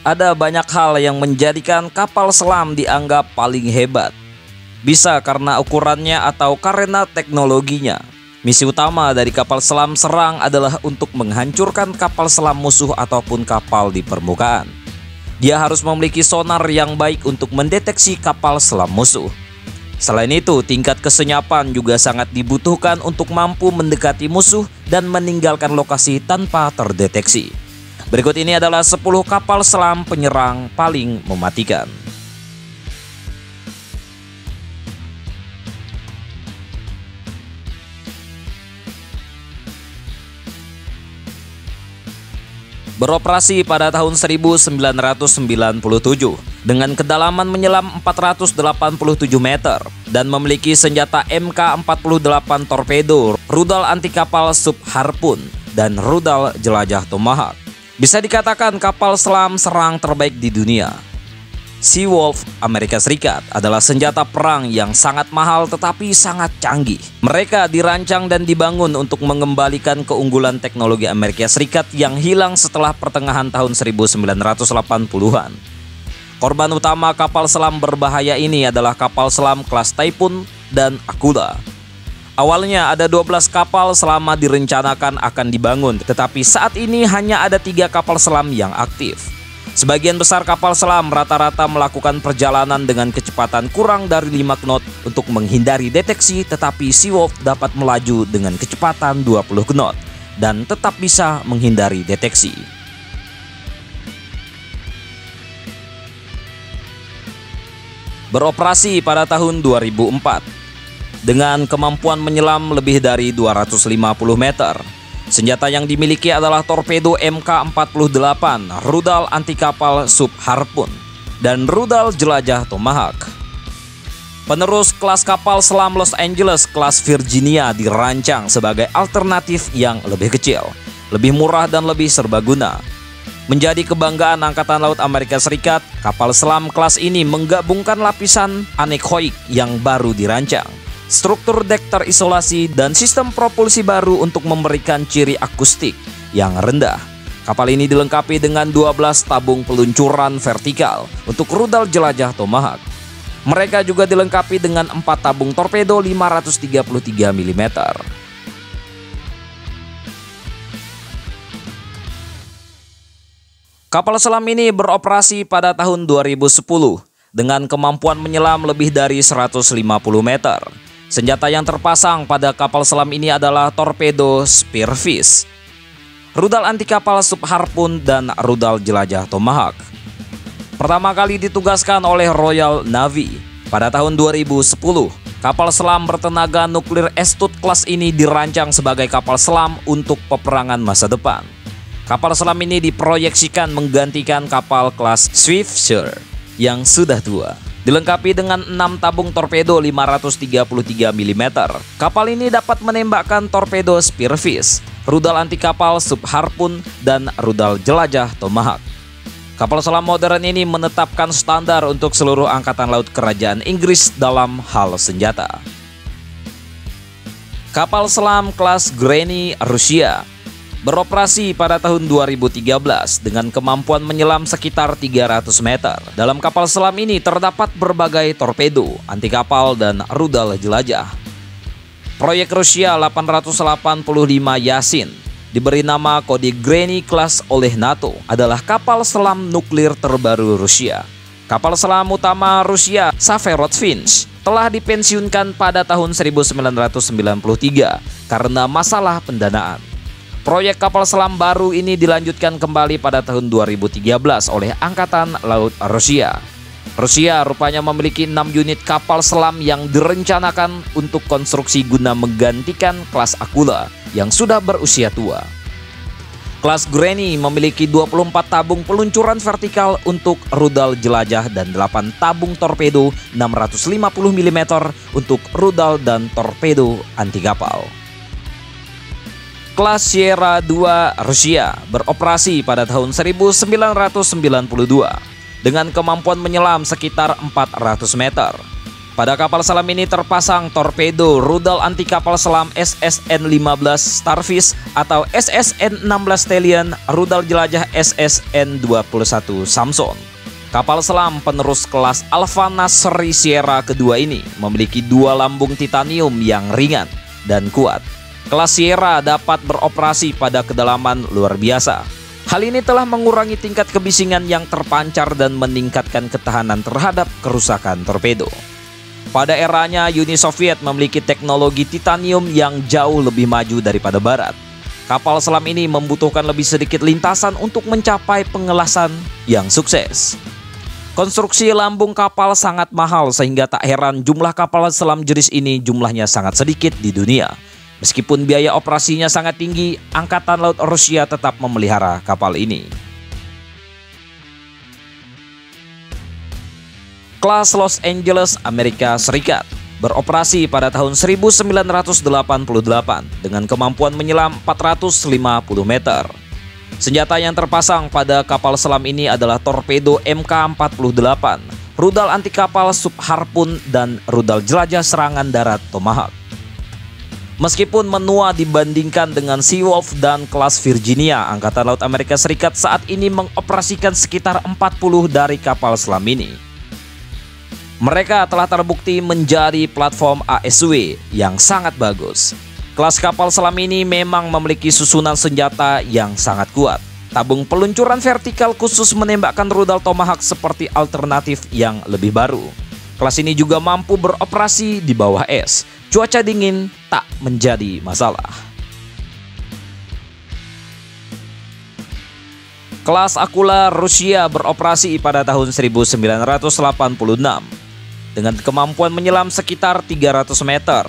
Ada banyak hal yang menjadikan kapal selam dianggap paling hebat. Bisa karena ukurannya atau karena teknologinya. Misi utama dari kapal selam serang adalah untuk menghancurkan kapal selam musuh ataupun kapal di permukaan. Dia harus memiliki sonar yang baik untuk mendeteksi kapal selam musuh. Selain itu, tingkat kesenyapan juga sangat dibutuhkan untuk mampu mendekati musuh dan meninggalkan lokasi tanpa terdeteksi. Berikut ini adalah 10 kapal selam penyerang paling mematikan. Beroperasi pada tahun 1997 dengan kedalaman menyelam 487 meter dan memiliki senjata MK48 torpedo, rudal anti kapal sub Harpoon, dan rudal jelajah Tomahawk. Bisa dikatakan kapal selam serang terbaik di dunia. Seawolf Amerika Serikat adalah senjata perang yang sangat mahal tetapi sangat canggih. Mereka dirancang dan dibangun untuk mengembalikan keunggulan teknologi Amerika Serikat yang hilang setelah pertengahan tahun 1980-an. Korban utama kapal selam berbahaya ini adalah kapal selam kelas Typhoon dan Aquila. Awalnya ada 12 kapal selama direncanakan akan dibangun, tetapi saat ini hanya ada 3 kapal selam yang aktif. Sebagian besar kapal selam rata-rata melakukan perjalanan dengan kecepatan kurang dari 5 knot untuk menghindari deteksi, tetapi Seawolf dapat melaju dengan kecepatan 20 knot dan tetap bisa menghindari deteksi. Beroperasi pada tahun 2004. Dengan kemampuan menyelam lebih dari 250 meter. Senjata yang dimiliki adalah torpedo MK48, rudal anti kapal sub Harpoon, dan rudal jelajah Tomahawk. Penerus kelas kapal selam Los Angeles kelas Virginia dirancang sebagai alternatif yang lebih kecil, lebih murah dan lebih serbaguna. Menjadi kebanggaan Angkatan Laut Amerika Serikat, kapal selam kelas ini menggabungkan lapisan anekoik yang baru dirancang, struktur dek terisolasi, dan sistem propulsi baru untuk memberikan ciri akustik yang rendah. Kapal ini dilengkapi dengan 12 tabung peluncuran vertikal untuk rudal jelajah Tomahawk. Mereka juga dilengkapi dengan 4 tabung torpedo 533 mm. Kapal selam ini beroperasi pada tahun 2010 dengan kemampuan menyelam lebih dari 150 meter. Senjata yang terpasang pada kapal selam ini adalah torpedo Spearfish, rudal anti kapal sub Harpoon, dan rudal jelajah Tomahawk. Pertama kali ditugaskan oleh Royal Navy pada tahun 2010, kapal selam bertenaga nuklir Astute kelas ini dirancang sebagai kapal selam untuk peperangan masa depan. Kapal selam ini diproyeksikan menggantikan kapal kelas Swiftsure yang sudah tua. Dilengkapi dengan 6 tabung torpedo 533 mm. Kapal ini dapat menembakkan torpedo Spearfish, rudal anti kapal sub Harpoon, dan rudal jelajah Tomahawk. Kapal selam modern ini menetapkan standar untuk seluruh angkatan laut kerajaan Inggris dalam hal senjata. Kapal selam kelas Granny Rusia beroperasi pada tahun 2013 dengan kemampuan menyelam sekitar 300 meter. Dalam kapal selam ini terdapat berbagai torpedo, anti kapal, dan rudal jelajah. Proyek Rusia 885 Yasin diberi nama kode Granny Class oleh NATO, adalah kapal selam nuklir terbaru Rusia. Kapal selam utama Rusia, Severodvinsk, telah dipensiunkan pada tahun 1993 karena masalah pendanaan. Proyek kapal selam baru ini dilanjutkan kembali pada tahun 2013 oleh Angkatan Laut Rusia. Rusia rupanya memiliki 6 unit kapal selam yang direncanakan untuk konstruksi guna menggantikan kelas Aquila yang sudah berusia tua. Kelas Granny memiliki 24 tabung peluncuran vertikal untuk rudal jelajah dan 8 tabung torpedo 650 mm untuk rudal dan torpedo anti kapal. Kelas Sierra 2 Rusia beroperasi pada tahun 1992 dengan kemampuan menyelam sekitar 400 meter. Pada kapal selam ini terpasang torpedo rudal anti kapal selam SSN-15 Starfish atau SSN-16 Stallion, rudal jelajah SSN-21 Samson. Kapal selam penerus kelas Alpha Nasri Sierra kedua ini memiliki dua lambung titanium yang ringan dan kuat. Kelas Sierra dapat beroperasi pada kedalaman luar biasa. Hal ini telah mengurangi tingkat kebisingan yang terpancar dan meningkatkan ketahanan terhadap kerusakan torpedo. Pada eranya, Uni Soviet memiliki teknologi titanium yang jauh lebih maju daripada Barat. Kapal selam ini membutuhkan lebih sedikit lintasan untuk mencapai pengelasan yang sukses. Konstruksi lambung kapal sangat mahal sehingga tak heran jumlah kapal selam jenis ini jumlahnya sangat sedikit di dunia. Meskipun biaya operasinya sangat tinggi, Angkatan Laut Rusia tetap memelihara kapal ini. Kelas Los Angeles, Amerika Serikat, beroperasi pada tahun 1988 dengan kemampuan menyelam 450 meter. Senjata yang terpasang pada kapal selam ini adalah torpedo Mk-48, rudal anti kapal sub Harpoon, dan rudal jelajah serangan darat Tomahawk. Meskipun menua dibandingkan dengan Seawolf dan kelas Virginia, Angkatan Laut Amerika Serikat saat ini mengoperasikan sekitar 40 dari kapal selam ini. Mereka telah terbukti menjadi platform ASW yang sangat bagus. Kelas kapal selam ini memang memiliki susunan senjata yang sangat kuat. Tabung peluncuran vertikal khusus menembakkan rudal Tomahawk seperti alternatif yang lebih baru. Kelas ini juga mampu beroperasi di bawah es. Cuaca dingin tak menjadi masalah. Kelas Akula Rusia beroperasi pada tahun 1986 dengan kemampuan menyelam sekitar 300 meter.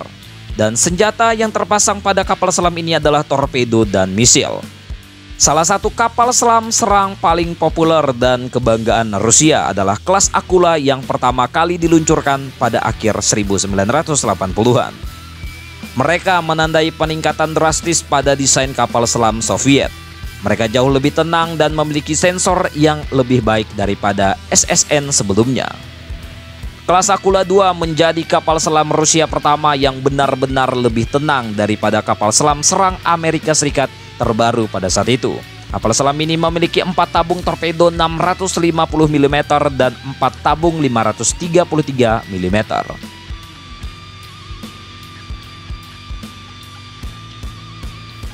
Dan senjata yang terpasang pada kapal selam ini adalah torpedo dan misil. Salah satu kapal selam serang paling populer dan kebanggaan Rusia adalah kelas Akula yang pertama kali diluncurkan pada akhir 1980-an. Mereka menandai peningkatan drastis pada desain kapal selam Soviet. Mereka jauh lebih tenang dan memiliki sensor yang lebih baik daripada SSN sebelumnya. Kelas Akula II menjadi kapal selam Rusia pertama yang benar-benar lebih tenang daripada kapal selam serang Amerika Serikat terbaru pada saat itu. Kapal selam ini memiliki 4 tabung torpedo 650 mm dan 4 tabung 533 mm.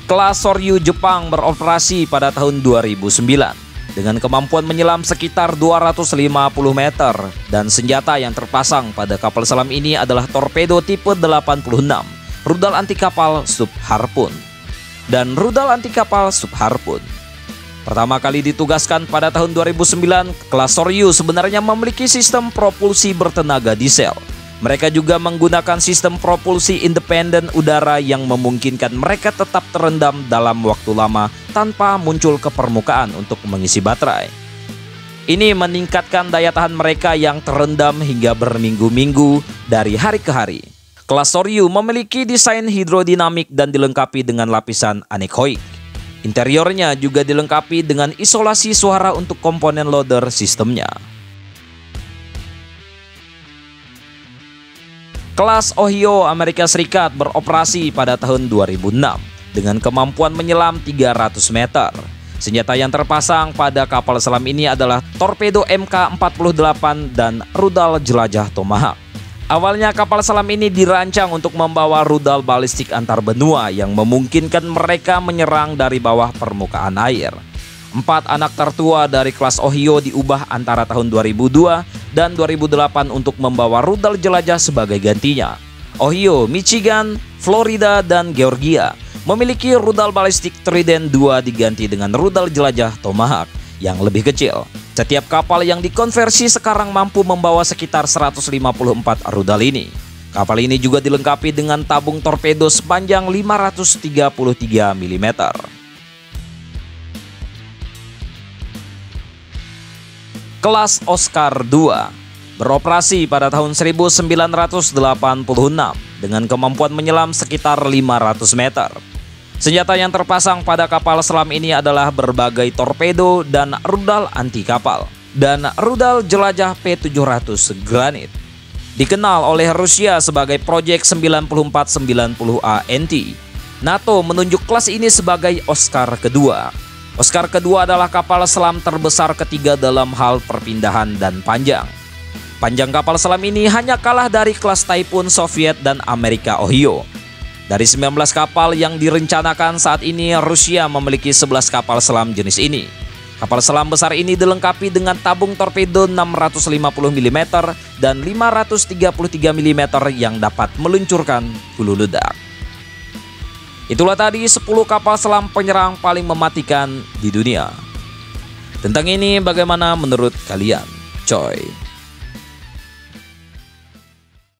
Kelas Soryu Jepang beroperasi pada tahun 2009. Dengan kemampuan menyelam sekitar 250 meter dan senjata yang terpasang pada kapal selam ini adalah torpedo tipe 86, rudal anti kapal sub Harpoon, dan rudal anti kapal sub Harpoon. Pertama kali ditugaskan pada tahun 2009, kelas Soryu sebenarnya memiliki sistem propulsi bertenaga diesel. Mereka juga menggunakan sistem propulsi independen udara yang memungkinkan mereka tetap terendam dalam waktu lama tanpa muncul ke permukaan untuk mengisi baterai. Ini meningkatkan daya tahan mereka yang terendam hingga berminggu-minggu dari hari ke hari. Kelas Soryu memiliki desain hidrodinamik dan dilengkapi dengan lapisan anechoic. Interiornya juga dilengkapi dengan isolasi suara untuk komponen loader sistemnya. Kelas Ohio Amerika Serikat beroperasi pada tahun 2006 dengan kemampuan menyelam 300 meter. Senjata yang terpasang pada kapal selam ini adalah torpedo Mk-48 dan rudal jelajah Tomahawk. Awalnya kapal selam ini dirancang untuk membawa rudal balistik antar benua yang memungkinkan mereka menyerang dari bawah permukaan air. 4 anak tertua dari kelas Ohio diubah antara tahun 2002 dan 2008 untuk membawa rudal jelajah sebagai gantinya. Ohio, Michigan, Florida, dan Georgia memiliki rudal balistik Trident 2 diganti dengan rudal jelajah Tomahawk yang lebih kecil. Setiap kapal yang dikonversi sekarang mampu membawa sekitar 154 rudal ini. Kapal ini juga dilengkapi dengan tabung torpedo sepanjang 533 mm. Kelas Oscar II beroperasi pada tahun 1986 dengan kemampuan menyelam sekitar 500 meter. Senjata yang terpasang pada kapal selam ini adalah berbagai torpedo dan rudal anti kapal dan rudal jelajah P-700 Granit. Dikenal oleh Rusia sebagai Project 9490A NT, NATO menunjuk kelas ini sebagai Oscar kedua. Oscar kedua adalah kapal selam terbesar ketiga dalam hal perpindahan dan panjang. Panjang kapal selam ini hanya kalah dari kelas Typhoon Soviet dan Amerika Ohio. Dari 19 kapal yang direncanakan saat ini, Rusia memiliki 11 kapal selam jenis ini. Kapal selam besar ini dilengkapi dengan tabung torpedo 650 mm dan 533 mm yang dapat meluncurkan hulu ledak. Itulah tadi 10 kapal selam penyerang paling mematikan di dunia. Tentang ini bagaimana menurut kalian, coy?